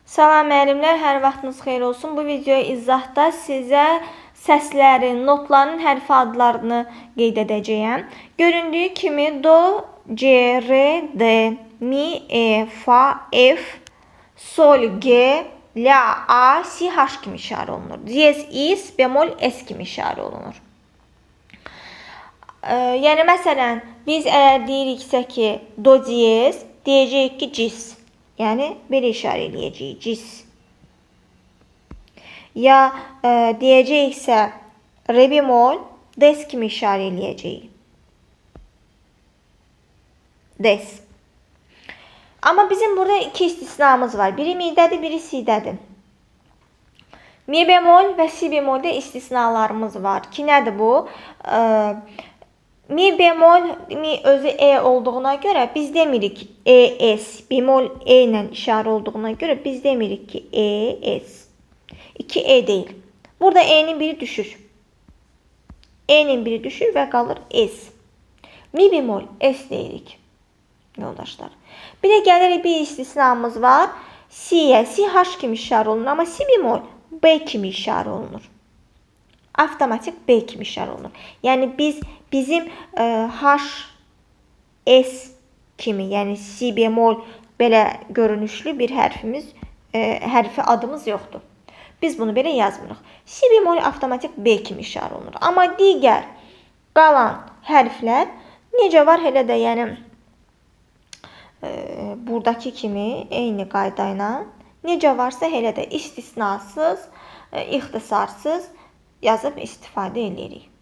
Salam müəllimlər, hər vaxtınız xeyir olsun. Bu video izahda sizə səslərin, notların hərfi adlarını qeyd edəcəyəm. Göründüyü kimi do, c, re, d, mi, e, fa, f, sol, g, la, a, si, h kimi işarə olunur. Diyez, is, bemol, s kimi işarə olunur. Yəni məsələn, biz əgər deyiriksə ki, do diyez, deyəcəyik ki, cis. Yəni, belə işarə eləyəcəyik, cis. Ya deyəcəksə, re bemol, des kimi işarə eləyəcəyik. Des. Amma bizim burada iki istisnamız var. Biri mi'dədir, biri si'dədir. Mi bemol və si bemoldə istisnalarımız var ki, nədir bu? Mi bemol, mi özü e olduğuna görə biz demirik e, s. Bemol e ilə işarə olduğuna görə biz demirik ki e, s. 2 e deyil. Burada e'nin biri düşür. E'nin biri düşür və qalır s. Mi bemol s deyirik. Yoldaşlar. Bir də gəlirik bir istisnamız var. Si'yə, si h kimi işarə olunur. Amma si bemol b kimi işarə olunur. Avtomatik b kimi işarə olunur. Yəni bizim h, s kimi, yəni si bemol belə görünüşlü bir hərfi adımız yoxdur. Biz bunu belə yazmırıq. Si bemol avtomatik b kimi işarə olunur. Amma digər qalan hərflər necə var, elə də yəni buradakı kimi eyni qayda ilə necə varsa elə də istisnasız, ixtisarsız yazıb istifadə edirik.